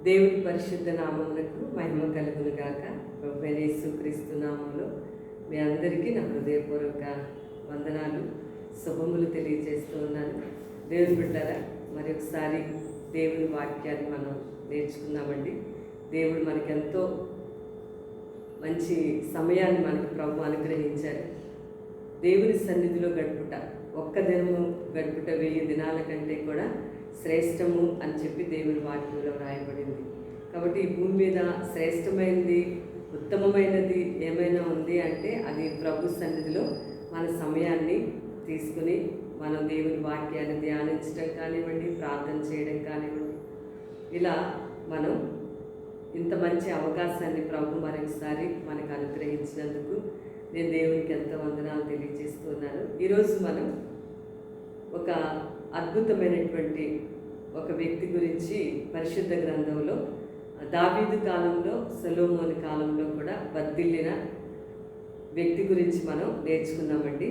దేవుని పరిశుద్ధ నామమునకు మహిమ కలుగును గాక. ప్రభువైన యేసుక్రీస్తు నామములో మీ అందరికీ నా హృదయపూర్వక వందనాలు, శుభములు తెలియజేస్తూ ఉన్నాను. దేవుని బిడ్డలారా, మరి ఒకసారి దేవుని వాక్యాన్ని మనం నేర్చుకుందామండి. దేవుడు మనకెంతో మంచి సమయాన్ని మనకు ప్రభు అనుగ్రహించారు. దేవుని సన్నిధిలో గడుపుట, ఒక్క దినము గడుపుట 1000 దినాల కంటే కూడా శ్రేష్టము అని చెప్పి దేవుని వాక్యంలో రాయబడింది. కాబట్టి ఈ భూమి మీద శ్రేష్టమైనది, ఉత్తమమైనది ఏమైనా ఉంది అంటే అది ప్రభు సన్నిధిలో మన సమయాన్ని తీసుకుని మనం దేవుని వాక్యాన్ని ధ్యానించడం కానివ్వండి, ప్రార్థన చేయడం కానివ్వండి, ఇలా మనం ఇంత మంచి అవకాశాన్ని ప్రభు మరొకసారి మనకు అనుగ్రహించినందుకు నేను దేవునికి ఎంతో వందనాలు తెలియజేస్తున్నాను. ఈరోజు మనం ఒక అద్భుతమైనటువంటి ఒక వ్యక్తి గురించి పరిశుద్ధ గ్రంథంలో దావీదు కాలంలో, సొలొమోను కాలంలో కూడా వర్ధిల్లిన వ్యక్తి గురించి మనం నేర్చుకుందామండి.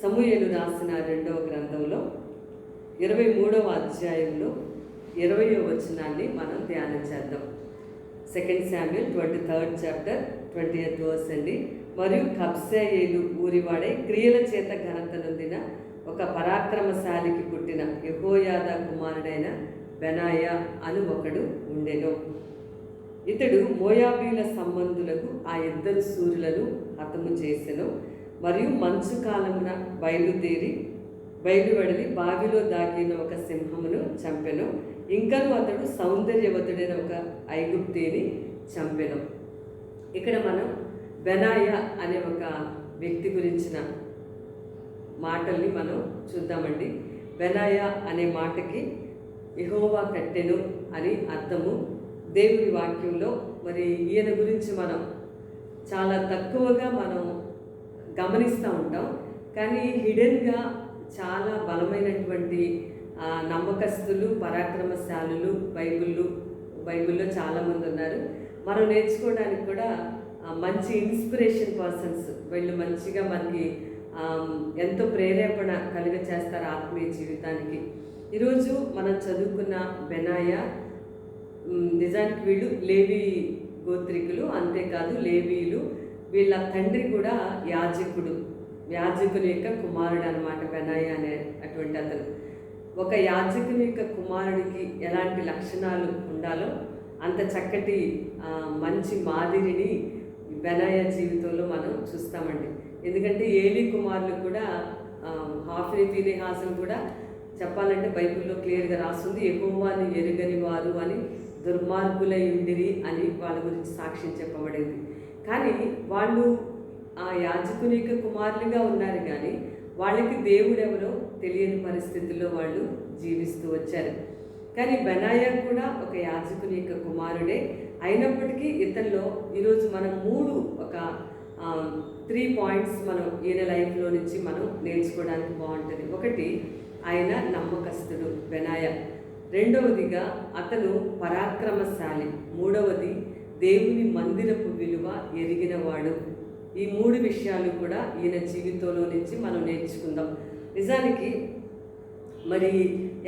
సమూయేలు రాసిన 2వ గ్రంథంలో 23వ అధ్యాయంలో 20వ వచనాన్ని మనం ధ్యానం చేద్దాం. 2 Samuel 23rd chapter 20th verse అండి. మరియు కబ్సెయేలు ఊరివాడే క్రియల చేత ఘనత నొందిన ఒక పరాక్రమశాలికి పుట్టిన యెహోయాదా కుమారుడైన బెనాయా అను ఒకడు ఉండెను. ఇతడు మోయాబీల సంబంధులకు ఆ 2 శూరులను హతము చేసెను. మరియు మంచు కాలమున బయలువెడలి బావిలో దాగిన ఒక సింహమును చంపెను. ఇంకను అతడు సౌందర్యవతుడైన ఒక ఐగుప్తీని చంపెను. ఇక్కడ మనం బెనాయా అనే ఒక వ్యక్తి గురించిన మాటల్ని మనం చూద్దామండి. బెనాయా అనే మాటకి యెహోవా కట్టెను అని అర్థము. దేవుని వాక్యంలో మరి ఈయన గురించి మనం చాలా తక్కువగా మనం గమనిస్తూ ఉంటాం. కానీ హిడెన్గా చాలా బలమైనటువంటి నమ్మకస్తులు, పరాక్రమశాలులు బైబిల్లో చాలామంది ఉన్నారు. మనం నేర్చుకోవడానికి కూడా మంచి ఇన్స్పిరేషన్ పర్సన్స్, వీళ్ళు మంచిగా మనకి ఎంతో ప్రేరేపణ కలిగ చేస్తారు ఆత్మీయ జీవితానికి. ఈరోజు మనం చదువుకున్న బెనాయా నిజానికి వీళ్ళు లేవీ గోత్రికులు, అంతేకాదు లేవీయులు. వీళ్ళ తండ్రి కూడా యాజకుని యొక్క కుమారుడు అనమాట బెనాయా అనే అటువంటి అతను. ఒక యాజకుని యొక్క కుమారుడికి ఎలాంటి లక్షణాలు ఉండాలో అంత చక్కటి మంచి మాదిరిని బెనాయా జీవితంలో మనం చూస్తామండి. ఎందుకంటే ఏలీ కుమారులు కూడా హాఫ్నీ ఫీనెహాసులు కూడా చెప్పాలంటే బైబిల్లో క్లియర్గా రాస్తుంది, యెహోవాను ఎరుగని వారు అని దుర్మార్గులై ఉండిరి అని వాళ్ళ గురించి సాక్ష్యం చెప్పబడింది. కానీ వాళ్ళు ఆ యాజకుని యొక్క కుమారులుగా ఉన్నారు, కానీ వాళ్ళకి దేవుడు ఎవరో తెలియని పరిస్థితుల్లో వాళ్ళు జీవిస్తూ వచ్చారు. కానీ బెనాయా కూడా ఒక యాజకుని యొక్క కుమారుడే అయినప్పటికీ ఇతనిలో ఈరోజు మనం 3 పాయింట్స్ మనం ఈయన లైఫ్లో నుంచి మనం నేర్చుకోవడానికి బాగుంటుంది. ఒకటి, ఆయన నమ్మకస్తుడు బెనాయా. రెండవదిగా అతను పరాక్రమశాలి. మూడవది, దేవుని మందిరపు విలువ ఎరిగినవాడు. ఈ 3 విషయాలు కూడా ఈయన జీవితంలో నుంచి మనం నేర్చుకుందాం. నిజానికి మరి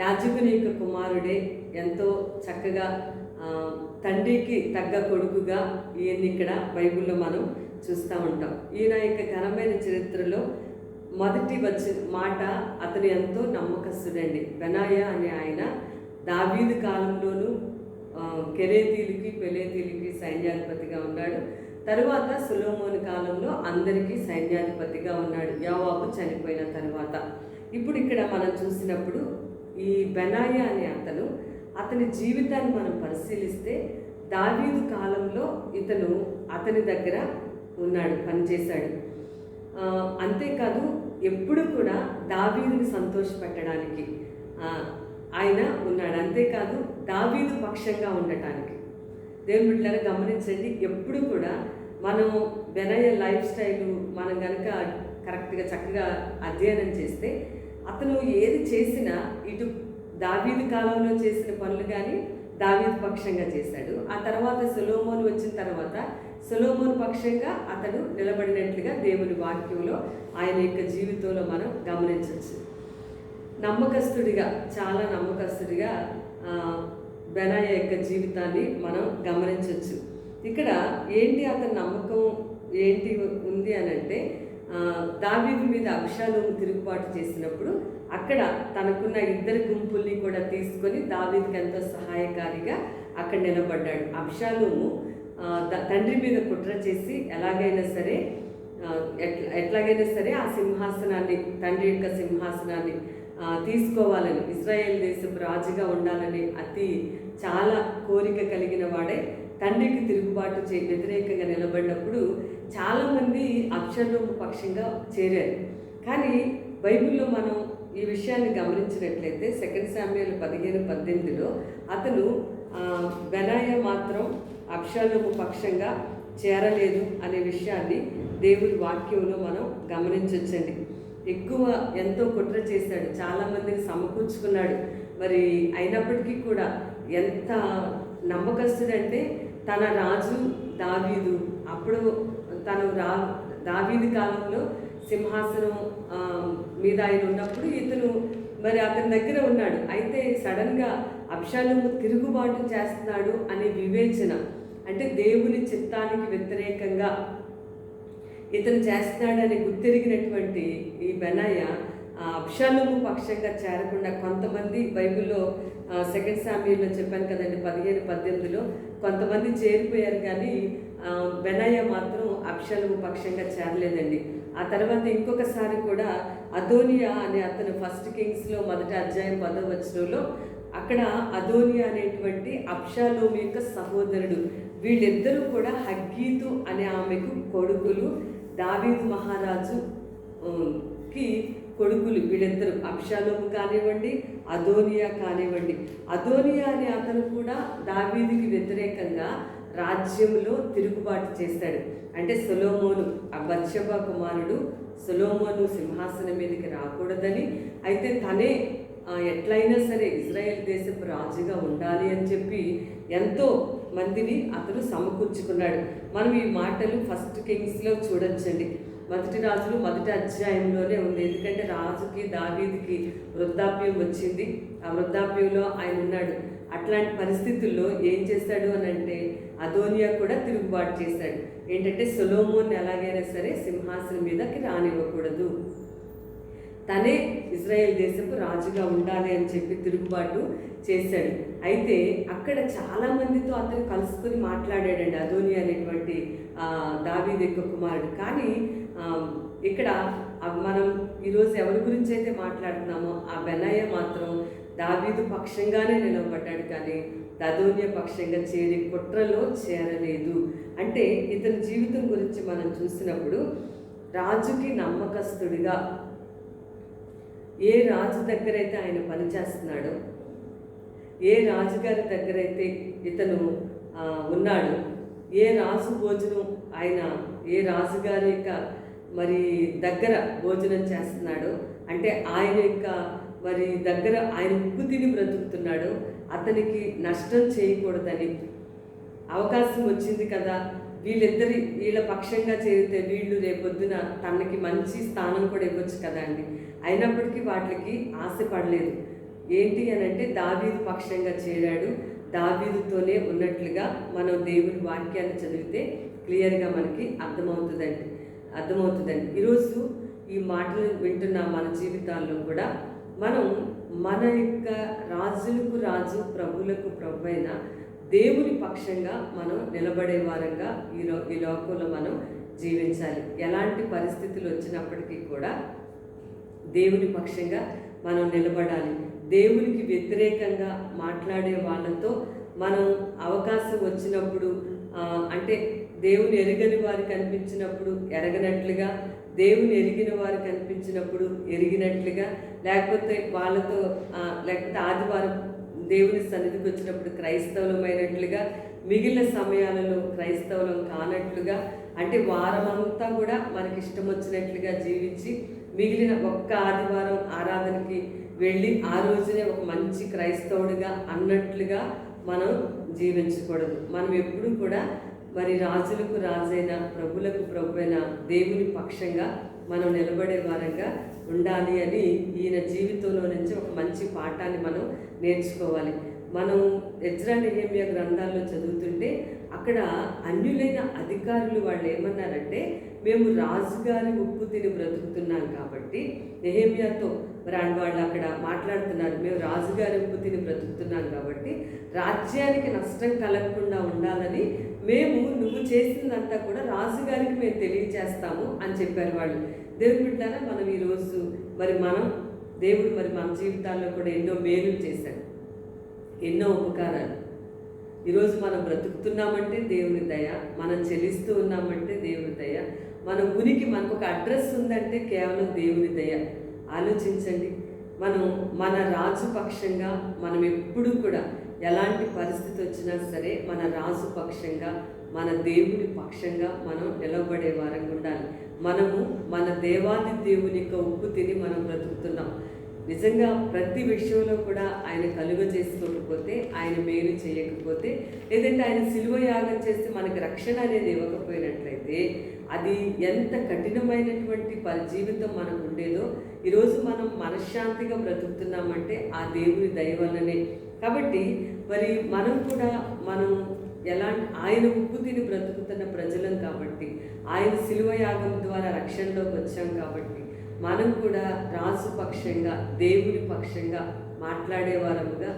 యాజకుని యొక్క కుమారుడే ఎంతో చక్కగా తండ్రికి తగ్గ కొడుకుగా ఈయన్ని ఇక్కడ బైబిల్లో మనం చూస్తూ ఉంటాం. ఈయన యొక్క ఘనమైన చరిత్రలో మొదటి వచ్చిన మాట, అతను ఎంతో నమ్మకస్తుడండి. బెనాయా అనే ఆయన దావీదు కాలంలోనూ కెరేతీలకి పెలేతీలకి సైన్యాధిపతిగా ఉన్నాడు. తరువాత సొలొమోను కాలంలో అందరికీ సైన్యాధిపతిగా ఉన్నాడు, యోవాబు చనిపోయిన తర్వాత. ఇప్పుడు ఇక్కడ మనం చూసినప్పుడు ఈ బెనాయా అనే అతని జీవితాన్ని మనం పరిశీలిస్తే దావీదు కాలంలో ఇతను అతని దగ్గర ఉన్నాడు, పనిచేశాడు. అంతేకాదు ఎప్పుడు కూడా దావీదుని సంతోషపెట్టడానికి ఆయన ఉన్నాడు. అంతేకాదు దావీదు పక్షంగా ఉండటానికి. దేవుని బిడ్డలారా గమనించండి, ఎప్పుడు కూడా మనం బెనాయా లైఫ్ స్టైలు మనం కనుక కరెక్ట్గా చక్కగా అధ్యయనం చేస్తే అతను ఏది చేసినా ఇటు దావీదు కాలంలో చేసిన పనులు కానీ దావీదు పక్షంగా చేశాడు. ఆ తర్వాత సొలొమోను వచ్చిన తర్వాత సొలొమోను పక్షంగా అతడు నిలబడినట్లుగా దేవుని వాక్యంలో ఆయన యొక్క జీవితంలో మనం గమనించవచ్చు. నమ్మకస్తుడిగా, చాలా నమ్మకస్తుడిగా బెనాయా యొక్క జీవితాన్ని మనం గమనించవచ్చు. ఇక్కడ ఏంటి అతని నమ్మకం ఏంటి ఉంది అని అంటే, దావీదు మీద అబ్షాలోము తిరుగుబాటు చేసినప్పుడు అక్కడ తనకున్న ఇద్దరు గుంపుల్ని కూడా తీసుకొని దావీదుకి ఎంతో సహాయకారిగా అక్కడ నిలబడ్డాడు. అబ్షాలోము తండ్రి మీద కుట్ర చేసి ఎట్లాగైనా సరే ఆ సింహాసనాన్ని, తండ్రి యొక్క సింహాసనాన్ని తీసుకోవాలని, ఇజ్రాయేల్ దేశపు రాజుగా ఉండాలని చాలా కోరిక కలిగిన వాడే తండ్రికి తిరుగుబాటు వ్యతిరేకంగా నిలబడినప్పుడు చాలామంది అబ్షాలోము పక్షంగా చేరారు. కానీ బైబిల్లో మనం ఈ విషయాన్ని గమనించినట్లయితే 2 శామ్యూయల్ 15:18 అతను బెనాయా మాత్రం అబ్షాలోము పక్షంగా చేరలేదు అనే విషయాన్ని దేవుని వాక్యంలో మనం గమనించవచ్చండి. ఎంతో కుట్ర చేశాడు, చాలామందిని సమకూర్చుకున్నాడు. మరి అయినప్పటికీ కూడా ఎంత నమ్మకస్తుడంటే, తన రాజు దావీదు, అప్పుడు తను దావీదు కాలంలో సింహాసనం మీద ఆయన ఉన్నప్పుడు ఇతను మరి అతని దగ్గర ఉన్నాడు. అయితే సడన్గా అబ్షాలోము తిరుగుబాటు చేస్తున్నాడు అనే వివేచన, అంటే దేవుని చిత్తానికి వ్యతిరేకంగా ఇతను చేస్తున్నాడని గుర్తిరిగినటువంటి ఈ బెనాయా అబ్షాలోము పక్షంగా చేరకుండా కొంతమంది, బైబిల్లో 2 శామ్యూయల్లో చెప్పాను కదండి 15:18 కొంతమంది చేరిపోయారు, కానీ బెనాయా మాత్రం అబ్షాలోము పక్షంగా చేరలేదండి. ఆ తర్వాత ఇంకొకసారి కూడా అదోనియా అనే అతను 1 కింగ్స్లో 1వ అధ్యాయం 10వ వచనంలో అక్కడ అదోనియా అనేటువంటి అబ్షాలోము యొక్క సహోదరుడు, వీళ్ళిద్దరూ కూడా హగ్గీతు అనే ఆమెకు కొడుకులు, దావీదు మహారాజుకి కొడుకులు. వీళ్ళిద్దరు అబ్షాలోము కానివ్వండి, అదోనియా కానివ్వండి. అదోనియా అనే అతను కూడా దావీదుకి వ్యతిరేకంగా రాజ్యంలో తిరుగుబాటు చేశాడు. అంటే సొలొమోను, ఆ బత్షెబా కుమారుడు సొలొమోను సింహాసనం మీదకి రాకూడదని, అయితే తనే ఎట్లయినా సరే ఇజ్రాయెల్ దేశపు రాజుగా ఉండాలి అని చెప్పి ఎంతో మందిని అతను సమకూర్చుకున్నాడు. మనం ఈ మాటలు 1 కింగ్స్లో చూడొచ్చండి. 1 రాజులు 1వ అధ్యాయంలోనే ఉంది. ఎందుకంటే రాజుకి దావీదుకి వృద్ధాప్యం వచ్చింది, ఆ వృద్ధాప్యంలో ఆయన ఉన్నాడు. అట్లాంటి పరిస్థితుల్లో ఏం చేశాడు అని అంటే, అదోనియా కూడా తిరుగుబాటు చేశాడు. ఏంటంటే సొలొమోన్ని ఎలాగైనా సరే సింహాసనం మీదకి రానివ్వకూడదు, తనే ఇజ్రాయెల్ దేశపు రాజుగా ఉండాలి అని చెప్పి తిరుగుబాటు చేశాడు. అయితే అక్కడ చాలామందితో అతను కలుసుకొని మాట్లాడాడండి అదోనియా అనేటువంటి దావీదు యొక్క కుమారుడు. కానీ ఇక్కడ మనం ఈరోజు ఎవరి గురించి అయితే మాట్లాడుతున్నామో ఆ బెనాయా మాత్రం దావీదు పక్షంగానే నిలబడ్డాడు, కానీ అదోనియా పక్షంగా చేరి కుట్రలో చేరలేదు. అంటే ఇతని జీవితం గురించి మనం చూసినప్పుడు రాజుకి నమ్మకస్తుడిగా, ఏ రాజు దగ్గరైతే ఆయన పనిచేస్తున్నాడో, ఏ రాజుగారి దగ్గరైతే ఇతను ఉన్నాడు, ఏ రాజు భోజనం ఆయన, ఏ రాజుగారి యొక్క మరి దగ్గర భోజనం చేస్తున్నాడో, అంటే ఆయన యొక్క మరి దగ్గర ఆయన ఉప్పు తిని బ్రతుకుతున్నాడో, అతనికి నష్టం చేయకూడదని, అవకాశం వచ్చింది కదా, వీళ్ళ పక్షంగా చేరితే వీళ్ళు రేపొద్దున తనకి మంచి స్థానం కూడా ఇవ్వచ్చు కదా అండి. అయినప్పటికీ వాటికి ఆశపడలేదు. ఏంటి అని అంటే దావీదు పక్షంగా చేరాడు, దావీదుతోనే ఉన్నట్లుగా మనం దేవుని వాక్యాన్ని చదివితే క్లియర్గా మనకి అర్థమవుతుందండి. ఈరోజు ఈ మాటలు వింటున్న మన జీవితాల్లో కూడా మనం మన యొక్క రాజులకు రాజు, ప్రభులకు ప్రభు అయిన దేవుని పక్షంగా మనం నిలబడే వారంగా ఈ లోకంలో మనం జీవించాలి. ఎలాంటి పరిస్థితులు వచ్చినప్పటికీ కూడా దేవుని పక్షంగా మనం నిలబడాలి. దేవునికి వ్యతిరేకంగా మాట్లాడే వాళ్ళతో మనం అవకాశం వచ్చినప్పుడు, అంటే దేవుని ఎరగని వారు కనిపించినప్పుడు ఎరగనట్లుగా, దేవుని ఎరిగిన వారు కనిపించినప్పుడు ఎరిగినట్లుగా, లేకపోతే ఆదివారం దేవుని సన్నిధికి వచ్చినప్పుడు క్రైస్తవులమైనట్లుగా, మిగిలిన సమయాలలో క్రైస్తవులం కానట్లుగా, అంటే వారమంతా కూడా మనకి ఇష్టం వచ్చినట్లుగా జీవించి మిగిలిన ఒక్క ఆదివారం ఆరాధనకి వెళ్ళి ఆ రోజునే ఒక మంచి క్రైస్తవుడిగా అన్నట్లుగా మనం జీవించకూడదు. మనం ఎప్పుడు కూడా మరి రాజులకు రాజైన, ప్రభులకు ప్రభువైన దేవుని పక్షంగా మనం నిలబడే వారంగా ఉండాలి అని ఈయన జీవితంలో నుంచి ఒక మంచి పాఠాన్ని మనం నేర్చుకోవాలి. మనం ఎజ్రా నెహెమ్యా గ్రంథాల్లో చదువుతుంటే అక్కడ అన్యులైన అధికారులు వాళ్ళు ఏమన్నారంటే, మేము రాజుగారి ఉప్పు తిని బ్రతుకుతున్నాం కాబట్టి నెహెమ్యాతో మరి వాళ్ళు అక్కడ మాట్లాడుతున్నారు, మేము రాజుగారి ఉప్పు తిని బ్రతుకుతున్నాం కాబట్టి రాజ్యానికి నష్టం కలగకుండా ఉండాలని మేము నువ్వు చేసిందంతా కూడా రాజుగారికి మేము తెలియజేస్తాము అని చెప్పారు వాళ్ళు. దేవుని బిడ్డలారా, మనం ఈరోజు దేవుడు మన జీవితాల్లో కూడా ఎన్నో మేలులు చేశాడు, ఎన్నో ఉపకారాలు. ఈరోజు మనం బ్రతుకుతున్నామంటే దేవుని దయ, మనం చెల్లిస్తూ ఉన్నామంటే దేవుని దయ, మన ఉనికి మనకు ఒక అడ్రస్ ఉందంటే కేవలం దేవుని దయ. ఆలోచించండి, మన రాజు పక్షంగా మనం ఎప్పుడూ కూడా ఎలాంటి పరిస్థితి వచ్చినా సరే మన రాజు పక్షంగా, మన దేవుని పక్షంగా మనం నిలబడే వారంగా ఉండాలి. మనము మన దేవాది దేవుని యొక్క ఉప్పు తిని మనం బ్రతుకుతున్నాం. నిజంగా ప్రతి విషయంలో కూడా ఆయన కలుగ చేసుకోకపోతే, ఆయన మేలు చేయకపోతే, లేదంటే ఆయన సిలువ యాగం చేస్తే మనకి రక్షణ అనేది ఇవ్వకపోయినట్లయితే అది ఎంత కఠినమైనటువంటి జీవితం మనకు ఉండేదో. ఈరోజు మనం మనశ్శాంతిగా బ్రతుకుతున్నామంటే ఆ దేవుని దయ వల్లనే. కాబట్టి మనం ఆయన ఉప్పు తిని బ్రతుకుతున్న ప్రజలం కాబట్టి, ఆయన సిలువ యాగం ద్వారా రక్షణలోకి వచ్చాం కాబట్టి మనం కూడా రాజు పక్షంగా, దేవుని పక్షంగా మాట్లాడేవారముగా,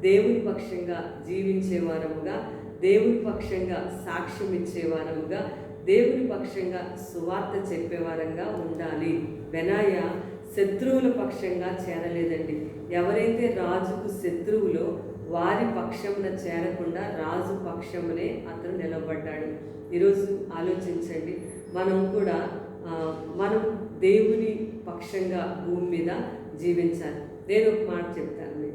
దేవుని పక్షంగా జీవించేవారముగా, దేవుని పక్షంగా సాక్ష్యం ఇచ్చేవారముగా, దేవుని పక్షంగా సువార్త చెప్పేవారంగా ఉండాలి. బెనాయ శత్రువుల పక్షంగా చేరలేదండి. ఎవరైతే రాజుకు శత్రువులో వారి పక్షమున చేరకుండా రాజు పక్షమునే అతను నిలబడ్డాడు. ఈరోజు ఆలోచించండి, మనం దేవుని పక్షంగా భూమి మీద జీవించాలి. నేను ఒక మాట చెప్తాను.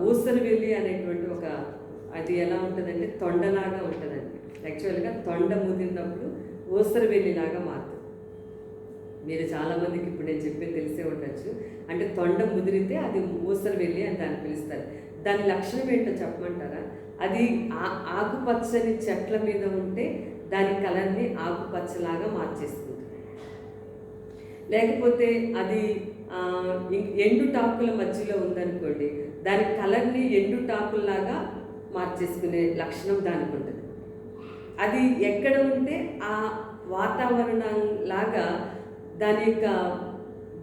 ఊసరవెల్లి అనేటువంటి అది ఎలా ఉంటుందంటే తొండలాగా ఉంటుందండి. యాక్చువల్గా తొండ ముదిరినప్పుడు ఊసరవెల్లిలాగా మారుతుంది. మీరు చాలామందికి ఇప్పుడు నేను చెప్పేది తెలిసే ఉండొచ్చు. అంటే తొండ ముదిరితే అది ఊసరవెల్లి అని దాన్ని పిలుస్తారు. దాని లక్షణం ఏంటో చెప్పమంటారా? అది ఆకుపచ్చని చెట్ల మీద ఉంటే దాని కలర్ని ఆకుపచ్చలాగా మార్చేస్తుంది. లేకపోతే అది ఎండుటాకుల మధ్యలో ఉందనుకోండి, దాని కలర్ని ఎండుటాకుల్లాగా మార్చేసుకునే లక్షణం దానికి ఉంటుంది. అది ఎక్కడ ఉంటే ఆ వాతావరణం లాగా దాని యొక్క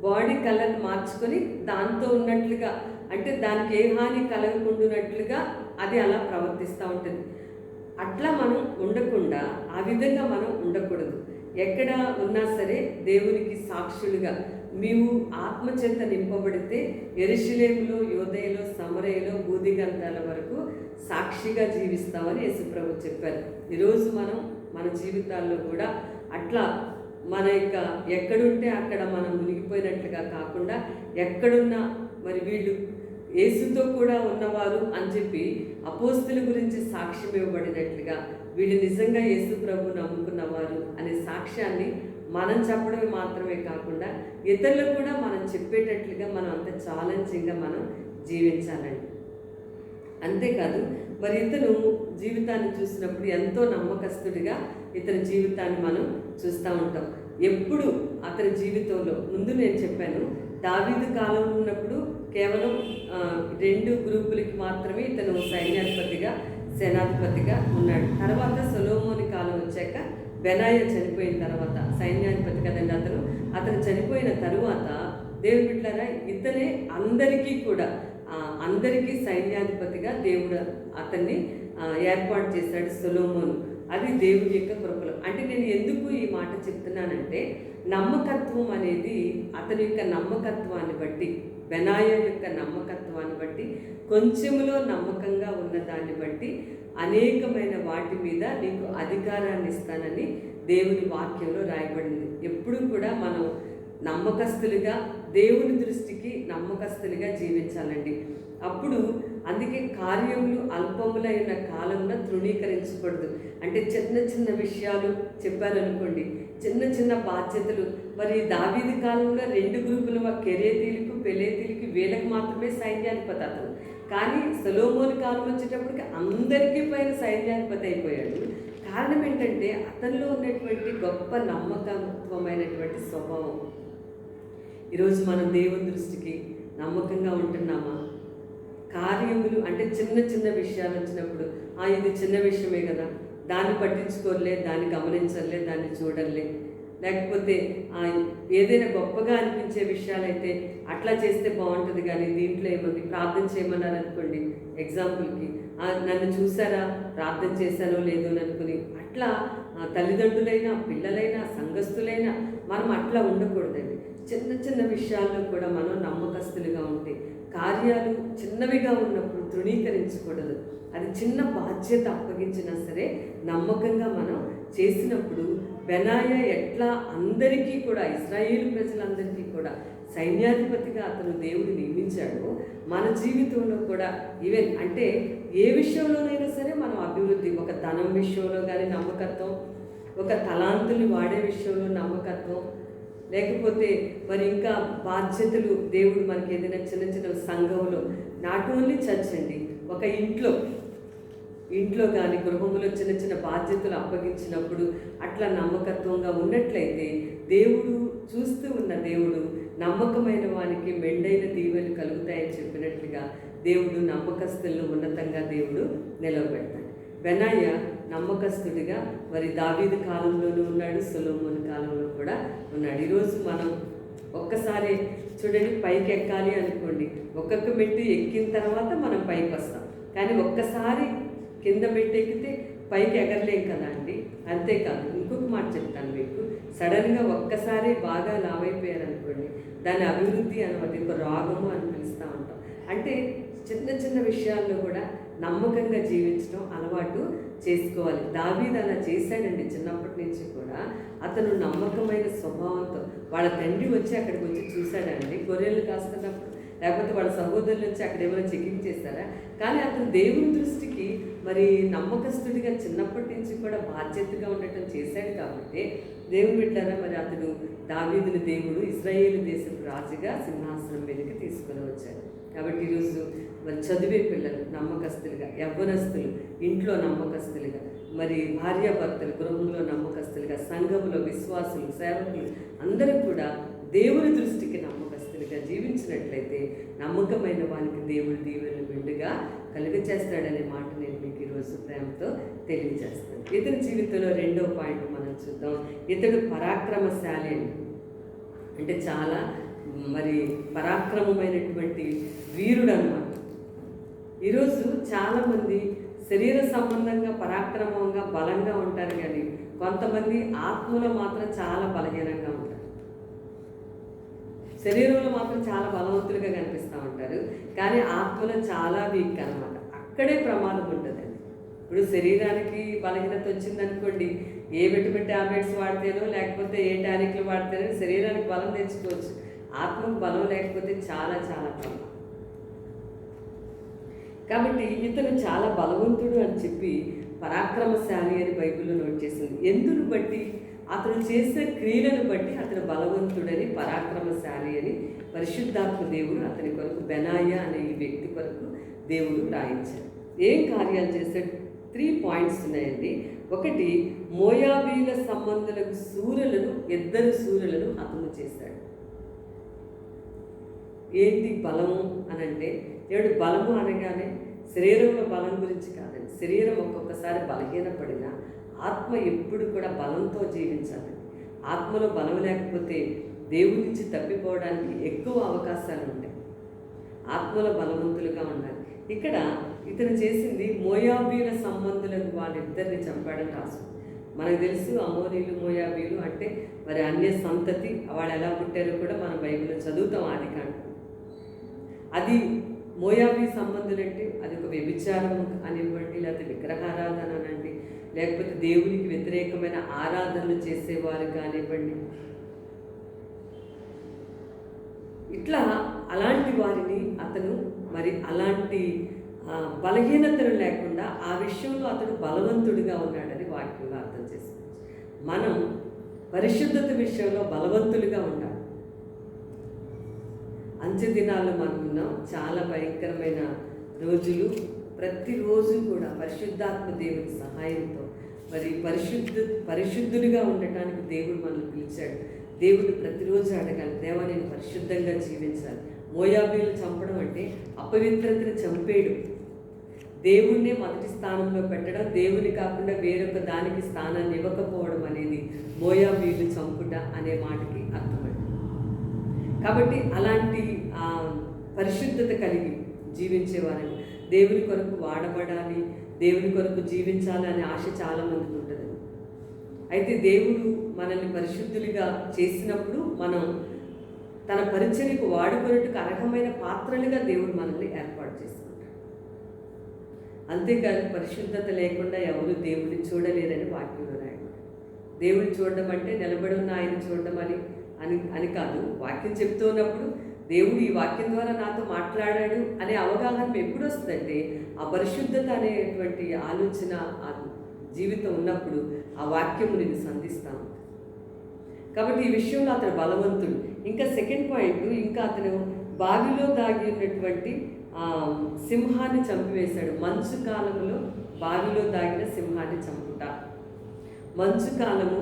బాడీ కలర్ మార్చుకొని దాంతో ఉన్నట్లుగా, అంటే దానికి ఏ హాని కలగకుండానట్లుగా అది అలా ప్రవర్తిస్తూ ఉంటుంది. అట్లా మనం ఉండకుండా, ఆ విధంగా మనం ఉండకూడదు. ఎక్కడ ఉన్నా సరే దేవునికి సాక్షులుగా మేము ఆత్మచేత నింపబడితే యెరూషలేములో, యోదయలో, సమరయలో, బూదిగంతాల వరకు సాక్షిగా జీవిస్తామని యేసుప్రభు చెప్పారు. ఈరోజు మన జీవితాల్లో కూడా అట్లా ఎక్కడుంటే అక్కడ మనం మునిగిపోయినట్లుగా కాకుండా, ఎక్కడున్నా వీళ్ళు యేసుతో కూడా ఉన్నవారు అని చెప్పి అపోస్తుల గురించి సాక్ష్యం ఇవ్వబడినట్లుగా, వీళ్ళు నిజంగా యేసు ప్రభు నమ్ముకున్నవారు అనే సాక్ష్యాన్ని మనం చెప్పడమే మాత్రమే కాకుండా ఇతరులకు కూడా మనం చెప్పేటట్లుగా మనం అంత ఛాలెంజింగ్గా మనం జీవించాలండి. అంతేకాదు, ఇతను జీవితాన్ని చూసినప్పుడు ఎంతో నమ్మకస్తుడిగా ఇతని జీవితాన్ని మనం చూస్తూ ఉంటాం. ఎప్పుడు అతని జీవితంలో ముందు నేను చెప్పాను, దావీదు కాలం ఉన్నప్పుడు కేవలం 2 గ్రూపులకి మాత్రమే ఇతను సైన్యాధిపతిగా, సేనాధిపతిగా ఉన్నాడు. తర్వాత సొలొమోను కాలం వచ్చాక బెనాయ చనిపోయిన తర్వాత సైన్యాధిపతి కదండి అతను చనిపోయిన తరువాత దేవుని బిడ్డలారా ఇతనే అందరికీ సైన్యాధిపతిగా దేవుడు అతన్ని ఏర్పాటు చేశాడు, సొలొమోను. అది దేవుడి యొక్క కృపలు. అంటే నేను ఎందుకు ఈ మాట చెప్తున్నానంటే, నమ్మకత్వం అనేది అతని యొక్క నమ్మకత్వాన్ని బట్టి, బెనాయ యొక్క నమ్మకత్వాన్ని బట్టి, కొంచెములో నమ్మకంగా ఉన్న దాన్ని బట్టి అనేకమైన వాటి మీద నీకు అధికారాన్ని ఇస్తానని దేవుని వాక్యంలో రాయబడింది. ఎప్పుడు కూడా మనం నమ్మకస్తులుగా, దేవుని దృష్టికి నమ్మకస్తులుగా జీవించాలండి. అప్పుడు అందుకే కార్యములు అల్పములైన కాలంలో తృణీకరించకూడదు. అంటే చిన్న చిన్న విషయాలు చెప్పారనుకోండి, చిన్న చిన్న బాధ్యతలు. దావీదు కాలంలో 2 గ్రూపులు, కెరేతీలకు, పెలేతీలకు, వీళ్ళకి మాత్రమే సైన్యాధిపతి అతను. కానీ సొలొమోను కాలం వచ్చేటప్పటికి అందరికీ పైన సైన్యాధిపతి అయిపోయాడు. కారణం ఏంటంటే అతనిలో ఉన్నటువంటి గొప్ప నమ్మకత్వమైనటువంటి స్వభావం. ఈరోజు మనం దేవుని దృష్టికి నమ్మకంగా ఉంటున్నామా? కార్యములు అంటే చిన్న చిన్న విషయాలు వచ్చినప్పుడు ఇది చిన్న విషయమే కదా, దాన్ని పట్టించుకోలే, దాన్ని గమనించలే, దాన్ని చూడలే, లేకపోతే ఏదైనా గొప్పగా అనిపించే విషయాలైతే అట్లా చేస్తే బాగుంటుంది, కానీ దీంట్లో ఏముంది, ప్రార్థన చేయమన్నారు అనుకోండి ఎగ్జాంపుల్కి, నన్ను చూసారా ప్రార్థన చేశానో లేదో అని అనుకుని అట్లా తల్లిదండ్రులైనా పిల్లలైనా సంఘస్థులైనా మనం అట్లా ఉండకూడదండి. చిన్న చిన్న విషయాల్లో కూడా మనం నమ్మకస్తులుగా ఉంటే, కార్యాలు చిన్నవిగా ఉన్నప్పుడు తృణీకరించకూడదు. అది చిన్న బాధ్యత అప్పగించినా సరే నమ్మకంగా మనం చేసినప్పుడు బెనాయ ఎట్లా అందరికీ కూడా, ఇశ్రాయేలు ప్రజలందరికీ కూడా సైన్యాధిపతిగా అతను దేవుడు నియమించాడు, మన జీవితంలో కూడా ఈవెన్ అంటే ఏ విషయంలోనైనా సరే మనం అభివృద్ధి, ఒక ధనం విషయంలో కానీ నమ్మకత్వం, ఒక తలాంతుల్ని వాడే విషయంలో నమ్మకత్వం, లేకపోతే మరి ఇంకా బాధ్యతలు దేవుడు మనకి ఏదైనా చిన్న చిన్న సంఘంలో, నాట్ ఓన్లీ చర్చ్ అండి, ఒక ఇంట్లో కానీ గృహంలో చిన్న చిన్న బాధ్యతలు అప్పగించినప్పుడు అట్లా నమ్మకత్వంగా ఉన్నట్లయితే దేవుడు చూస్తూ ఉన్న దేవుడు నమ్మకమైన వానికి మెండైన దీవెనలు కలుగుతాయని చెప్పినట్లుగా దేవుడు నమ్మకస్తులను ఉన్నతంగా దేవుడు నిలవబెడతాడు. బెనాయ నమ్మకస్తుడిగా మరి దావీదు కాలంలోనూ ఉన్నాడు, సొలొమోను కాలంలో కూడా ఉన్నాడు. ఈరోజు మనం ఒక్కసారి చూడండి, పైకి ఎక్కాలి అనుకోండి, ఒక్కొక్క మెట్టు ఎక్కిన తర్వాత మనం పైకి వస్తాం, కానీ ఒక్కసారి కింద మెట్టు ఎక్కితే పైకి ఎగరలేం కదా అండి. అంతేకాదు, ఇంకొక మాట చెప్తాను మీకు, సడన్గా ఒక్కసారి బాగా లావైపోయారనుకోండి, దాని అభివృద్ధి అనేది ఒక రోగము అని పిలుస్తూ ఉంటాం. అంటే చిన్న చిన్న విషయాల్లో కూడా నమ్మకంగా జీవించడం అలవాటు చేసుకోవాలి. దావీదు అలా చేశాడండి. చిన్నప్పటి నుంచి కూడా అతను నమ్మకమైన స్వభావంతో, వాళ్ళ తండ్రి వచ్చి అక్కడికి వచ్చి చూశాడండి గొర్రెలు కాస్తున్నప్పుడు, లేకపోతే వాళ్ళ సహోదరుల నుంచి అక్కడ ఏమైనా చెకింగ్ చేశారా, కానీ అతను దేవుని దృష్టికి మరి నమ్మకస్తుడిగా చిన్నప్పటి నుంచి కూడా బాధ్యతగా ఉండటం చేశాడు. కాబట్టి దేవుని బిడ్డలారా, మరి అతడు దావీదుని దేవుడు ఇశ్రాయేలు దేశపు రాజుగా సింహాసనం మీదకి తీసుకుని వచ్చాడు. కాబట్టి ఈరోజు మరి చదివే పిల్లలు నమ్మకస్తులుగా, యవ్వనస్తులు ఇంట్లో నమ్మకస్తులుగా, మరి భార్యాభర్తలు గృహంలో నమ్మకస్తులుగా, సంఘంలో విశ్వాసులు, సేవకులు అందరూ కూడా దేవుని దృష్టికి నమ్మకస్తులుగా జీవించినట్లయితే నమ్మకమైన వానికి దేవుడు దీవెనలు మెండుగా కలుగచేస్తాడనే మాట నేను మీకు ఈరోజు ప్రేమతో తెలియజేస్తాను. ఇతని జీవితంలో రెండో పాయింట్ మనం చూద్దాం. ఇతడు పరాక్రమశాలి అంటే చాలా మరి పరాక్రమమైనటువంటి వీరుడు అన్నమాట. ఈరోజు చాలామంది శరీర సంబంధంగా పరాక్రమంగా బలంగా ఉంటారు, కానీ కొంతమంది ఆత్మలో మాత్రం చాలా బలహీనంగా ఉంటారు. శరీరంలో మాత్రం చాలా బలవంతులుగా కనిపిస్తూ ఉంటారు, కానీ ఆత్మలో చాలా వీక్ అన్నమాట. అక్కడే ప్రమాదం ఉంటుందండి. ఇప్పుడు శరీరానికి బలహీనత వచ్చిందనుకోండి, ఏ విటమిన్ టాబ్లెట్స్ వాడితేనో లేకపోతే ఏ టానిక్లు వాడితేనో శరీరానికి బలం తెచ్చుకోవచ్చు, ఆత్మకు బలం లేకపోతే చాలా చాలా ప్రమాదం. కాబట్టి ఇతను చాలా బలవంతుడు అని చెప్పి పరాక్రమశాలి అని బైబిల్లో నోట్ చేసింది. ఎందును బట్టి, అతను చేసిన క్రియలను బట్టి అతను బలవంతుడని, పరాక్రమశాలి అని పరిశుద్ధాత్మ దేవుడు అతని కొరకు, బెనాయ అనే ఈ వ్యక్తి కొరకు దేవుడు రాయించాడు. ఏం కార్యాలు చేశాడు? 3 పాయింట్స్ ఉన్నాయండి. ఒకటి, మోయాబీల సంబంధులకు ఇద్దరు శూరులను హతము చేశాడు. ఏంటి బలము అనంటే, ఏడు బలము అనగానే శరీరంలో బలం గురించి కాదండి. శరీరం ఒక్కొక్కసారి బలహీనపడినా ఆత్మ ఎప్పుడు కూడా బలంతో జీవించాలి. ఆత్మలో బలం లేకపోతే దేవుడి నుంచి తప్పిపోవడానికి ఎక్కువ అవకాశాలు ఉంటాయి. ఆత్మలో బలవంతులుగా ఉండాలి. ఇక్కడ ఇతను చేసింది మోయాబీల సంబంధులకు వాళ్ళిద్దరిని చంపాడని రాసు. మనకు తెలుసు, అమోరీలు మోయాబీలు అంటే మరి అన్య సంతతి, వాళ్ళు ఎలా పుట్టారో కూడా మనం బైబిల్లో చదువుతాం ఆదికాండం. అది మోయాబీ సంబంధులు అంటే అది ఒక వ్యభిచారం అనివ్వండి, లేకపోతే విగ్రహారాధన అనండి, లేకపోతే దేవునికి వ్యతిరేకమైన ఆరాధనలు చేసేవారు కానివ్వండి, ఇట్లా అలాంటి వారిని అతను మరి అలాంటి బలహీనతలు లేకుండా ఆ విషయంలో అతడు బలవంతుడిగా ఉన్నాడని వాక్యంలో అర్థం చేసుకోవచ్చు. మనం పరిశుద్ధత విషయంలో బలవంతులుగా ఉండాలి. అంచె దినాల్లో మనకున్నాం, చాలా భయంకరమైన రోజులు. ప్రతిరోజు కూడా పరిశుద్ధాత్మ దేవుని సహాయంతో మరి పరిశుద్ధుడిగా ఉండటానికి దేవుడు మనల్ని పిలిచాడు. దేవుడు ప్రతిరోజు అడగాలి, దేవా నేను పరిశుద్ధంగా జీవించాలి, మోయాబీలు చంపడం అంటే అపవిత్రతను చంపేయడం, దేవుణ్ణే మొదటి స్థానంలో పెట్టడం, దేవుని కాకుండా వేరొక దానికి స్థానాన్ని ఇవ్వకపోవడం అనేది మోయాబీలు చంపుట అనే మాటకి అర్థమండి. కాబట్టి అలాంటి పరిశుద్ధత కలిగి జీవించేవారని, దేవుని కొరకు వాడబడాలి, దేవుని కొరకు జీవించాలి అనే ఆశ చాలామందికి ఉంటుంది. అయితే దేవుడు మనల్ని పరిశుద్ధులుగా చేసినప్పుడు మనం తన పరిచర్యకు వాడుకున్నట్టుకు అర్హమైన పాత్రలుగా దేవుడు మనల్ని ఏర్పాటు చేసుకుంటాడు. అంతేకాదు పరిశుద్ధత లేకుండా ఎవరు దేవుడిని చూడలేరని వాక్యంలో రాయడం. దేవుడిని చూడడం అంటే నిలబడి ఉన్న ఆయన చూడడం అని కాదు. వాక్యం చెప్తూ ఉన్నప్పుడు దేవుడు ఈ వాక్యం ద్వారా నాతో మాట్లాడాడు అనే అవగాహన ఎప్పుడు వస్తుందంటే ఆ పరిశుద్ధత అనేటువంటి ఆలోచన ఆ జీవితం ఉన్నప్పుడు ఆ వాక్యము నేను సంధిస్తాను. కాబట్టి ఈ విషయంలో అతను బలవంతుడు. ఇంకా సెకండ్ పాయింట్, ఇంకా అతను బావిలో దాగి ఉన్నటువంటి సింహాన్ని చంపివేశాడు. మంచు కాలంలో బావిలో దాగిన సింహాన్ని చంపుట. మంచు కాలము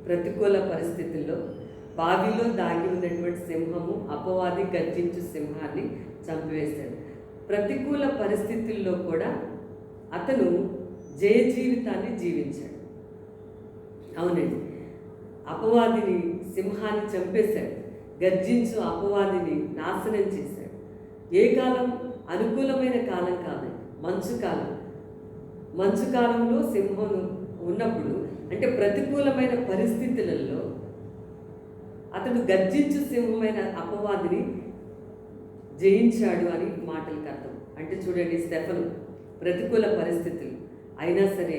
ప్రతికూల పరిస్థితుల్లో బావిలో దాగి ఉన్నటువంటి సింహము, అపవాది గర్జించు సింహాన్ని చంపివేశాడు. ప్రతికూల పరిస్థితుల్లో కూడా అతను జయ జీవితాన్ని జీవించాడు. అవునండి, అపవాదిని, సింహాన్ని చంపేశాడు. గర్జించు అపవాదిని నాశనం చేశాడు. ఏ కాలం? అనుకూలమైన కాలం కాదండి, మంచు కాలం. మంచు కాలంలో సింహం ఉన్నప్పుడు అంటే ప్రతికూలమైన పరిస్థితులలో అతడు గర్జించు సింహమైన అపవాదిని జయించాడు అని మాటలకు అర్థం. అంటే చూడండి, స్టెఫను ప్రతికూల పరిస్థితులు అయినా సరే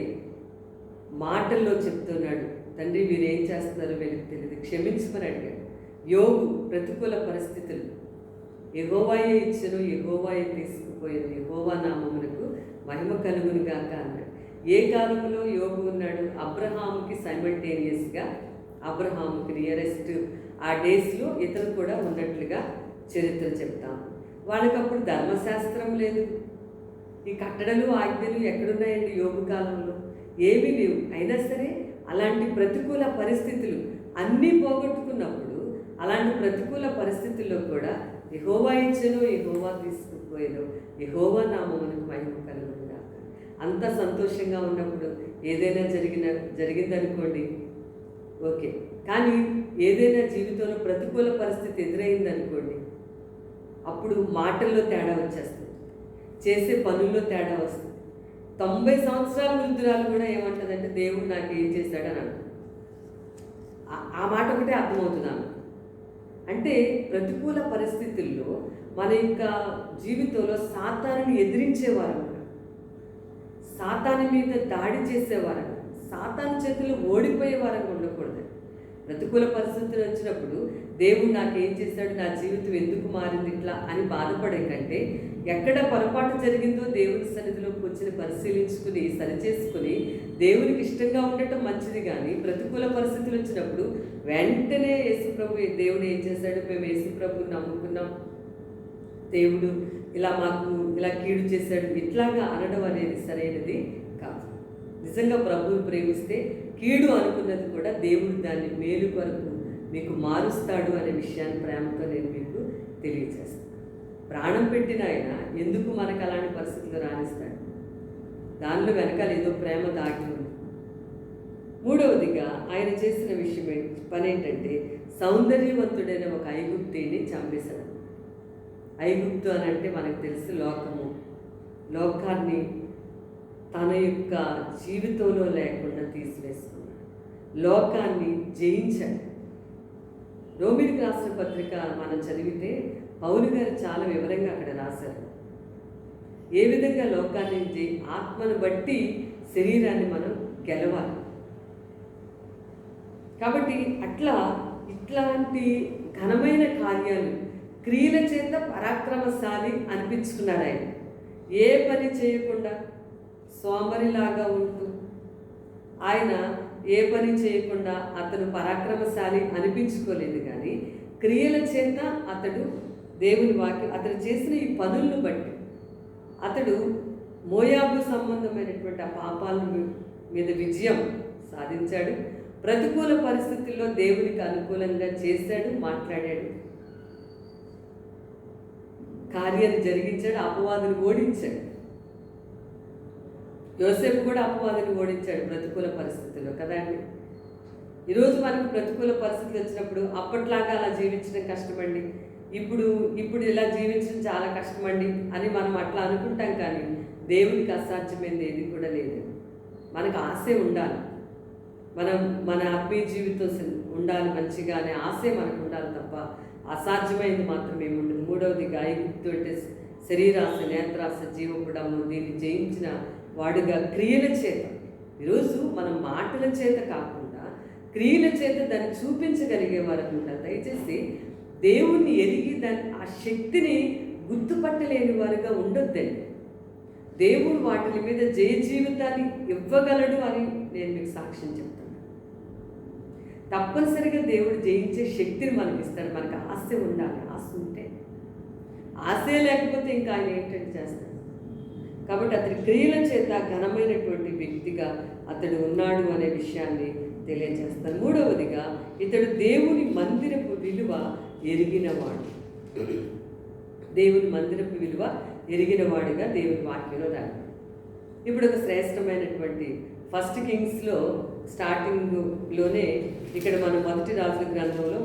మాటల్లో చెప్తున్నాడు, తండ్రి వీరేం చేస్తున్నారో వీళ్ళకి తెలియదు, క్షమించమని అడిగాడు. యోగు ప్రతికూల పరిస్థితులు, యెహోవాయే ఇచ్చెను, యెహోవాయే తీసుకుపోయాను, యెహోవా నామమునకు మహిమ కలుగును గాక అన్నాడు. ఏ కాలంలో యోగు ఉన్నాడు? అబ్రహాముకి సైమల్టేనియస్గా, అబ్రహాముకి నియరెస్ట్ ఆ డేస్లో ఇతను కూడా ఉన్నట్లుగా చరిత్ర చెప్తాము. వాళ్ళకప్పుడు ధర్మశాస్త్రం లేదు, ఈ కట్టడలు ఆజ్ఞలు ఎక్కడున్నాయండి యోగు కాలంలో? ఏమీ లేవు. అయినా సరే అలాంటి ప్రతికూల పరిస్థితులు అన్నీ పోగొట్టుకున్నప్పుడు, అలాంటి ప్రతికూల పరిస్థితుల్లో కూడా యెహోవా ఇచ్చెను, యెహోవా తీసుకుపోయాను, యెహోవా నామమునకు మహిమ కలుగును గాక. అంత సంతోషంగా ఉన్నప్పుడు ఏదైనా జరిగిందనుకోండి, ఓకే. కానీ ఏదైనా జీవితంలో ప్రతికూల పరిస్థితి ఎదురైందనుకోండి, అప్పుడు మాటల్లో తేడా వచ్చేస్తుంది, చేసే పనుల్లో తేడా వస్తుంది. 90 సంవత్సరాల వృద్ధురాలు కూడా ఏమంటుందంటే దేవుడు నాకు ఏం చేశాడని అంటుంది. ఆ మాట ఒకటే అర్థమవుతున్నాను. అంటే ప్రతికూల పరిస్థితుల్లో మన యొక్క జీవితంలో సాతానుని ఎదిరించేవారు, సాతాను మీద దాడి చేసేవారు, సాతాను చేతులు ఓడిపోయేవారంగా ఉండకూడదు. ప్రతికూల పరిస్థితులు వచ్చినప్పుడు దేవుడు నాకేం చేశాడు, నా జీవితం ఎందుకు మారింది ఇట్లా అని బాధపడే కంటే, ఎక్కడ పొరపాటు జరిగిందో దేవుని సన్నిధిలోకి వచ్చి పరిశీలించుకుని సరిచేసుకుని దేవునికి ఇష్టంగా ఉండటం మంచిది. కానీ ప్రతికూల పరిస్థితులు వచ్చినప్పుడు వెంటనే యేసుప్రభు, దేవుడు ఏం చేశాడు, మేము యేసుప్రభుని నమ్ముకున్నాం, దేవుడు మాకు ఇలా కీడు చేశాడు, ఇట్లాగా అనడం అనేది సరైనది కాదు. నిజంగా ప్రభువుని ప్రేమిస్తే కీడు అనుకున్నది కూడా దేవుడు దాన్ని మేలు కొరకు మీకు మారుస్తాడు అనే విషయాన్ని ప్రేమతో నేను మీకు తెలియజేస్తాను. ప్రాణం పెట్టిన ఆయన ఎందుకు మనకు అలాంటి పరిస్థితులు రాణిస్తాడు? దానిలో వెనకాల ఏదో ప్రేమ దాగి ఉంది. మూడవదిగా ఆయన చేసిన పని ఏంటంటే, సౌందర్యవంతుడైన ఒక ఐగుప్తీని చంపేశాడు. ఐగుప్తు అని అంటే మనకు తెలుసు లోకము. లోకాన్ని తన యొక్క జీవితంలో లేకుండా తీసివేసుకున్నాడు, లోకాన్ని జయించాడు. రోమిలికి రాసిన పత్రిక మనం చదివితే పౌలు గారు చాలా వివరంగా అక్కడ రాశారు, ఏ విధంగా లోకాన్ని ఆత్మను బట్టి శరీరాన్ని మనం గెలవాలి. కాబట్టి ఇట్లాంటి ఘనమైన కార్యాలు, క్రియల చేత పరాక్రమశాలి అనిపించుకున్నాడు ఆయన. ఏ పని చేయకుండా సోమరిలాగా ఉంటూ ఆయన ఏ పని చేయకుండా అతను పరాక్రమశాలి అనిపించుకోలేదు. కానీ క్రియల చేత అతడు దేవుని వాక్యం, అతడు చేసిన ఈ పనులను బట్టి అతడు మోయాబు సంబంధమైనటువంటి ఆ పాపాల మీద విజయం సాధించాడు. ప్రతికూల పరిస్థితుల్లో దేవునికి అనుకూలంగా చేశాడు, మాట్లాడాడు. కార్యాన్ని జరిగించాడు, అపవాదిని ఓడించాడు. యోసేపు కూడా అపవాదిని ఓడించాడు ప్రతికూల పరిస్థితుల్లో కదా అండి. ఈరోజు మనకు ప్రతికూల పరిస్థితులు వచ్చినప్పుడు అప్పట్లాగా అలా జీవించడం కష్టమండి, ఇప్పుడు ఇలా జీవించడం చాలా కష్టమండి అని మనం అట్లా అనుకుంటాం. కానీ దేవునికి అసాధ్యమైనది ఏది కూడా లేదు. మనకు ఆశే ఉండాలి, మన ఆత్మీయ జీవితం ఉండాలి మంచిగా అనే ఆశే మనకు ఉండాలి తప్ప అసాధ్యమైనది మాత్రం ఏముండదు. మూడవదిగా ఐగుప్తు అంటే శరీరాశ, నేత్రాశ, జీవపుడము, దీన్ని జయించిన వాడుగా క్రియల చేత. ఈరోజు మనం మాటల చేత కాకుండా క్రియల చేత దాన్ని చూపించగలిగే వారు ఉంటారు. దయచేసి దేవుణ్ణి ఎరిగి ఆ శక్తిని గుర్తుపట్టలేని వారుగా ఉండొద్దండి. దేవుడు వాటి మీద జయ జీవితాన్ని ఇవ్వగలడు అని నేను మీకు సాక్ష్యం చెప్తాను. తప్పనిసరిగా దేవుడు జయించే శక్తిని మనకి ఇస్తాడు. మనకు ఆశ ఉండాలి, ఆశ ఉంటే. ఆశే లేకపోతే ఇంకా ఆయన ఏంటంటే చేస్తాడు. కాబట్టి అతడి క్రియల చేత ఘనమైనటువంటి వ్యక్తిగా అతడు ఉన్నాడు అనే విషయాన్ని తెలియజేస్తాను. మూడవదిగా ఇతడు దేవుని మందిరపు విలువ ఎరిగినవాడు. దేవుని మందిరపు విలువ ఎరిగినవాడుగా దేవుని వాక్యంలో రాయాలి. ఇప్పుడు ఒక శ్రేష్టమైనటువంటి ఫస్ట్ కింగ్స్లో స్టార్టింగ్లోనే ఇక్కడ మనం మొదటి రాజుల గ్రంథంలో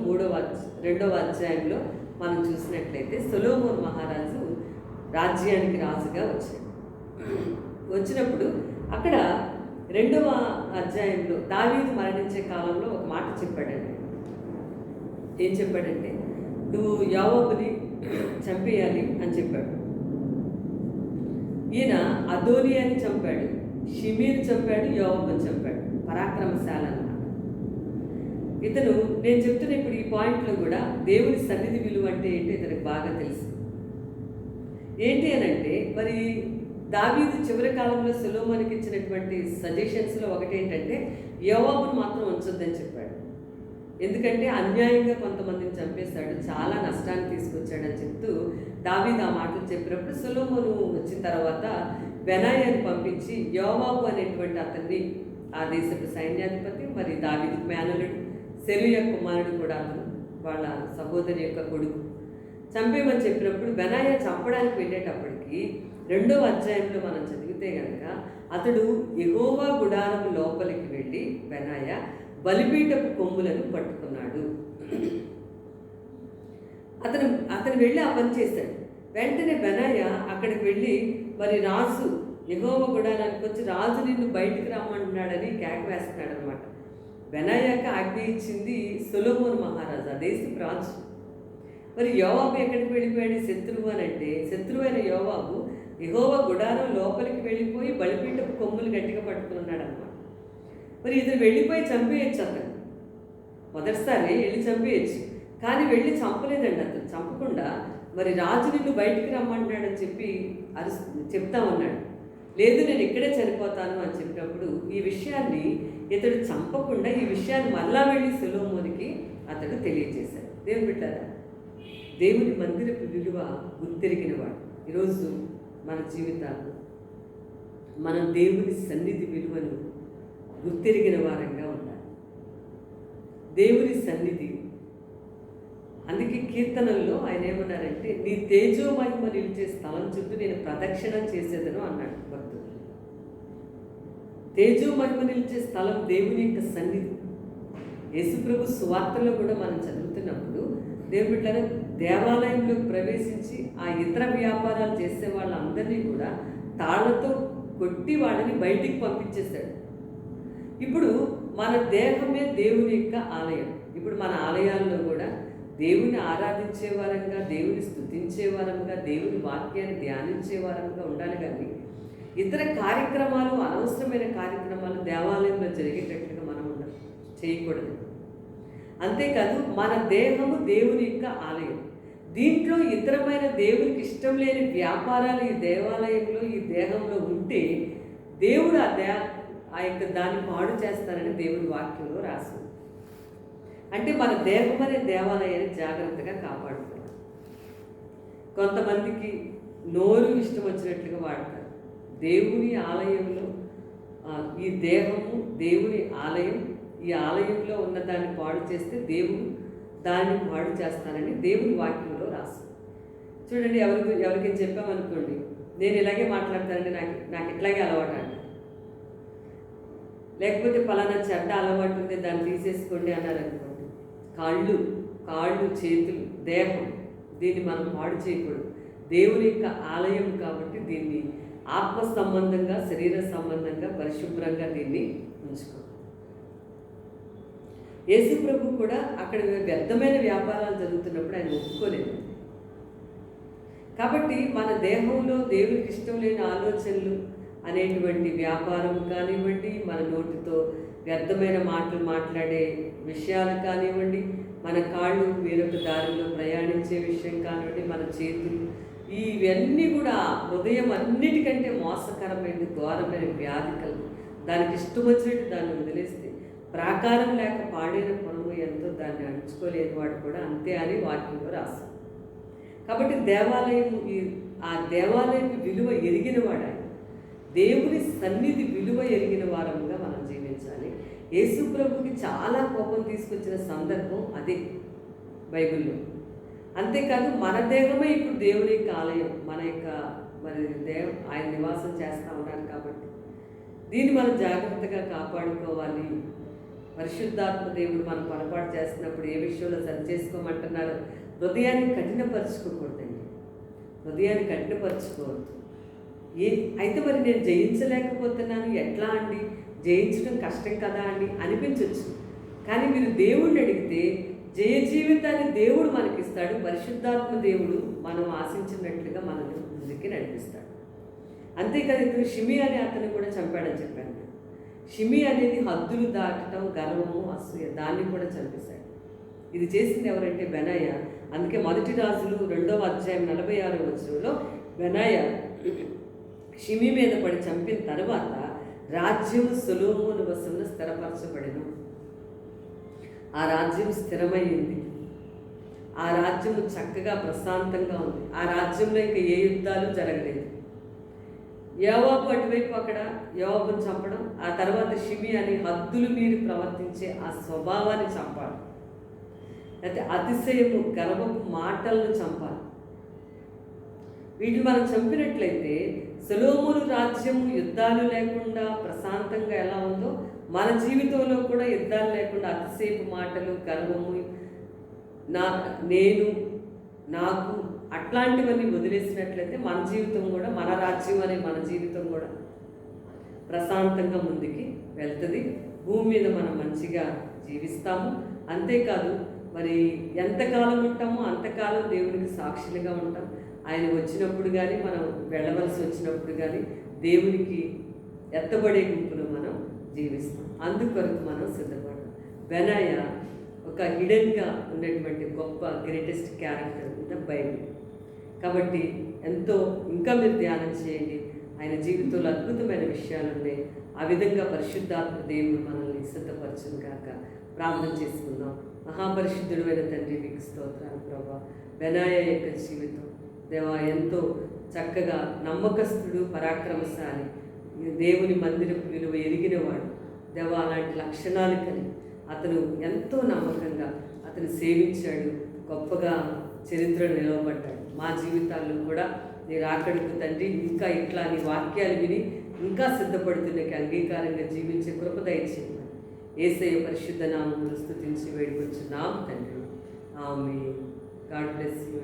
2వ అధ్యాయంలో మనం చూసినట్లయితే సొలొమోను మహారాజు రాజ్యానికి రాజుగా వచ్చినప్పుడు అక్కడ 2వ అధ్యాయంలో దావీదు మరణించే కాలంలో ఒక మాట చెప్పాడండి. ఏం చెప్పాడంటే, నువ్వు యోవాబుని చంపేయాలి అని చెప్పాడు. ఈయన అదోనియాని చంపాడు, షిమీని చంపాడు, యోవాబుని చంపాడు. పరాక్రమశాలి అన్నమాట ఇతను. నేను చెప్తున్న ఇప్పుడు ఈ పాయింట్లో కూడా దేవుని సన్నిధి విలువ అంటే ఏంటో ఇతనికి బాగా తెలుసు. ఏంటి అని అంటే, మరి దావీదు చివరి కాలంలో సొలొమోనుకి ఇచ్చినటువంటి సజెషన్స్లో ఒకటి ఏంటంటే యోవాబును మాత్రం ఉంచొద్దని చెప్పాడు. ఎందుకంటే అన్యాయంగా కొంతమందిని చంపేశాడు, చాలా నష్టాన్ని తీసుకొచ్చాడని చెప్తూ దావీదు ఆ మాటలు చెప్పినప్పుడు సొలొమోను వచ్చిన తర్వాత బెనాయాని పంపించి యోవాబు అనేటువంటి అతన్ని, ఆ దేశపు సైన్యాధిపతి, మరి దావీదు మేనలుడు, సెరూయా కుమారుడు కూడా అతను, వాళ్ళ సహోదరి యొక్క కొడుకు, చంపేమని చెప్పినప్పుడు బెనాయా చంపడానికి వెళ్ళేటప్పటికి 2వ అధ్యాయంలో మనం చదివితే కనుక అతడు యెహోవా గుడారము లోపలికి వెళ్ళి బెనాయా బలిపీఠపు కొమ్ములను పట్టుకున్నాడు. అతను వెళ్ళి ఆ పని చేశాడు. వెంటనే బెనాయా అక్కడికి వెళ్ళి మరి రాజు యెహోవా గుడారానికి వచ్చి రాజు నిన్ను బయటికి రమ్మంటున్నాడని కేక వేస్తున్నాడు అనమాట. బెనాయాకి ఆజ్ఞ ఇచ్చింది సొలొమోను మహారాజు, ఆ దేశపు రాజు. మరి యోవాబు ఎక్కడికి వెళ్ళిపోయాడు? శత్రువు అని అంటే, శత్రువైన యోవాబు యెహోవా గుడారం లోపలికి వెళ్ళిపోయి బలిపీఠపు కొమ్ములు గట్టిగా పట్టుకున్నాడు అనమాట. మరి ఇతను వెళ్ళిపోయి చంపేయచ్చు, అతను మొదటిసారి వెళ్ళి చంపేయచ్చు. కానీ వెళ్ళి చంపలేదండి. అతను చంపకుండా మరి రాజు నిన్ను బయటికి రమ్మంటున్నాడని చెప్పి చెప్తా ఉన్నాడు. లేదు, నేను ఇక్కడే చనిపోతాను అని చెప్పినప్పుడు ఈ విషయాన్ని ఇతడు చంపకుండా ఈ విషయాన్ని మళ్ళా వెళ్ళి సొలొమోనుకి అతడు తెలియజేశాడు. దేవుని బిడ్డలారా, దేవుని మందిరపు విలువ గుర్తెరిగినవాడు. ఈరోజు మన జీవితాలు మనం దేవుని సన్నిధి విలువను గుర్తెరిగిన వారంగా ఉండాలి. దేవుని సన్నిధి, అందుకే కీర్తనల్లో ఆయన ఏమన్నారంటే, నీ తేజోమహిమ నిలిచే స్థలం చుట్టూ నేను ప్రదక్షిణం చేసేదను అన్నాడు భక్తుడు. తేజోమహిమ నిలిచే స్థలం దేవుని యొక్క సన్నిధి. యేసుప్రభు సువార్తలో కూడా మనం చదువుతున్నప్పుడు దేవుని బిడ్డలారా, దేవాలయంలోకి ప్రవేశించి ఆ ఇతర వ్యాపారాలు చేసే వాళ్ళందరినీ కూడా తాళ్లతో కొట్టి వాళ్ళని బయటికి పంపించేశాడు. ఇప్పుడు మన దేహమే దేవుని యొక్క ఆలయం. ఇప్పుడు మన ఆలయాల్లో కూడా దేవుని ఆరాధించే వారంగా, దేవుని స్తుతించే వారంగా, దేవుని వాక్యాన్ని ధ్యానించే వారంగా ఉండాలి. కానీ ఇతర కార్యక్రమాలు, అనవసరమైన కార్యక్రమాలు దేవాలయంలో జరిగేటట్లుగా మనం చేయకూడదు. అంతేకాదు, మన దేహము దేవుని యొక్క ఆలయం. దీంట్లో ఇతరమైన దేవునికి ఇష్టం లేని వ్యాపారాలు ఈ దేవాలయంలో, ఈ దేహంలో ఉంటే దేవుడు ఆ యొక్క దాన్ని పాడు చేస్తారని దేవుని వాక్యంలో రాసి. అంటే మన దేహం అనే దేవాలయాన్ని జాగ్రత్తగా కాపాడుకోవాలి. కొంతమందికి నోరు ఇష్టం వచ్చినట్లుగా వాడతారు. దేవుని ఆలయంలో ఈ దేహము దేవుని ఆలయం, ఈ ఆలయంలో ఉన్న దాన్ని పాడు చేస్తే దేవుడు దాన్ని పాడు చేస్తానని దేవుని వాక్యంలో రాసి. చూడండి, ఎవరికైనా చెప్పామనుకోండి, నేను ఇలాగే మాట్లాడతానండి, నాకు ఇట్లాగే అలవాటు అంట. లేకపోతే పలానా చెడ్డ అలవాటు ఉంది, దాన్ని తీసేసుకోండి అన్నారనుకోండి. కాళ్ళు చేతులు దేహం, దీన్ని మనం పాడు చేయకూడదు. దేవుని యొక్క ఆలయం కాబట్టి దీన్ని ఆత్మ సంబంధంగా, శరీర సంబంధంగా పరిశుభ్రంగా దీన్ని ఉంచుకో. యేసు ప్రభు కూడా అక్కడ వ్యర్థమైన వ్యాపారాలు జరుగుతున్నప్పుడు ఆయన ఒప్పుకోలేదు. కాబట్టి మన దేహంలో దేవునికి ఇష్టం లేని ఆలోచనలు అనేటువంటి వ్యాపారం కానివ్వండి, మన నోటితో వ్యర్థమైన మాటలు మాట్లాడే విషయాలు కానివ్వండి, మన కాళ్ళు వేరొక దారిలో ప్రయాణించే విషయం కానివ్వండి, మన చేతులు, ఇవన్నీ కూడా హృదయం అన్నిటికంటే మోసకరమైన ఘోరమైన వ్యాధి కలుగు. దానికి ఇష్టం వచ్చినట్టు దాన్ని వదిలేస్తే ప్రాకారం లేక పాడైన పొడవు ఎంతో దాన్ని అణుచుకోలేని వాడు కూడా అంతే అని వాక్యంలో రాశారు. కాబట్టి ఆ దేవాలయం విలువ ఎరిగిన వాడు ఆయన. దేవుని సన్నిధి విలువ ఎరిగిన వారముగా మనం జీవించాలి. యేసు ప్రభుకి చాలా కోపం తీసుకొచ్చిన సందర్భం అదే బైబిల్లో. అంతేకాదు మన దేహమే ఇప్పుడు దేవుని యొక్క ఆలయం, మరి దేవం ఆయన నివాసం చేస్తూ ఉన్నారు. కాబట్టి దీన్ని మనం జాగ్రత్తగా కాపాడుకోవాలి. పరిశుద్ధాత్మ దేవుడు మనం పొరపాటు చేస్తున్నప్పుడు ఏ విషయంలో సరి చేసుకోమంటున్నారో హృదయాన్ని కఠినపరచుకోకూడదండి. హృదయాన్ని కఠినపరచుకోవద్దు. అయితే మరి నేను జయించలేకపోతున్నాను, ఎట్లా అండి, జయించడం కష్టం కదా అండి అనిపించవచ్చు. కానీ మీరు దేవుణ్ణి అడిగితే జయ జీవితాన్ని దేవుడు మనకిస్తాడు. పరిశుద్ధాత్మ దేవుడు మనం ఆశించినట్లుగా మనల్ని ముందుకి నడిపిస్తాడు. అంతేకాదు, ఇప్పుడు షిమి అనే అతను కూడా చంపాడని చెప్పాను. షిమి అనేది హద్దులు దాటడం, గర్వము, అసూయ, దాన్ని కూడా చంపేశాడు. ఇది చేసింది ఎవరంటే బెనాయ. అందుకే 1 రాజులు 2వ అధ్యాయం 46వ వచనంలో బెనాయ షిమి మీద పడి చంపిన తర్వాత రాజ్యము సొలొమోను వశమున స్థిరపరచబడెను. ఆ రాజ్యం స్థిరమైంది. ఆ రాజ్యము చక్కగా ప్రశాంతంగా ఉంది. ఆ రాజ్యంలో ఇంకా ఏ యుద్ధాలు జరగలేదు. యోవాబు అటువైపు అక్కడ యోవాబును చంపడం, ఆ తర్వాత షిమి అని హద్దులు మీరి ప్రవర్తించే ఆ స్వభావాన్ని చంపాలి. అయితే అతిశయము, గర్వపు మాటలను చంపాలి. వీటిని మనం చంపినట్లయితే సొలొమోను రాజ్యము యుద్ధాలు లేకుండా ప్రశాంతంగా ఎలా ఉందో మన జీవితంలో కూడా యుద్ధాలు లేకుండా అతిశయపు మాటలు, గర్వము, నేను, నాకు అట్లాంటివన్నీ వదిలేసినట్లయితే మన జీవితం కూడా, మన రాజ్యం అనే మన జీవితం కూడా ప్రశాంతంగా ముందుకి వెళ్తుంది. భూమి మీద మనం మంచిగా జీవిస్తాము. అంతేకాదు, మరి ఎంతకాలం ఉంటామో అంతకాలం దేవునికి సాక్షులుగా ఉంటాం. ఆయన వచ్చినప్పుడు కానీ, మనం వెళ్ళవలసి వచ్చినప్పుడు కానీ దేవునికి ఎత్తబడే గుంపులో మనం జీవిస్తాం. అందుకొరకు మనం సిద్ధపడతాం. బెనాయ ఒక హిడెన్గా ఉన్నటువంటి గొప్ప greatest character in the Bible. కాబట్టి ఎంతో ఇంకా మీరు ధ్యానం చేయండి. ఆయన జీవితంలో అద్భుతమైన విషయాలు ఉన్నాయి. ఆ విధంగా పరిశుద్ధాత్మ దేవుడు మనల్ని సిద్ధపరచును కాక. ప్రార్థన చేసుకుందాం. మహాపరిశుద్ధుడైన తండ్రి, మీకు స్తోత్రాలు ప్రభా. బెనాయ యొక్క జీవితం దేవా ఎంతో చక్కగా నమ్మకస్తుడు, పరాక్రమశాలి, దేవుని మందిరపు విలువ ఎరిగినవాడు దేవా. అలాంటి లక్షణాలు కలిగి అతను ఎంతో నమ్మకంగా అతను సేవించాడు, గొప్పగా చరిత్రను నిలవబడ్డాడు. మా జీవితాల్లో కూడా నేను రాకడకు తండ్రి ఇంకా ఇట్లా నీ వాక్యాలు విని ఇంకా సిద్ధపడుతున్నకి అంగీకారంగా జీవించే కృప దయచేయండి. యేసయ్య పరిశుద్ధ నామమును స్తుతించి వేడుకొచ్చున్నాం తండ్రి. ఆమేన్. God bless you.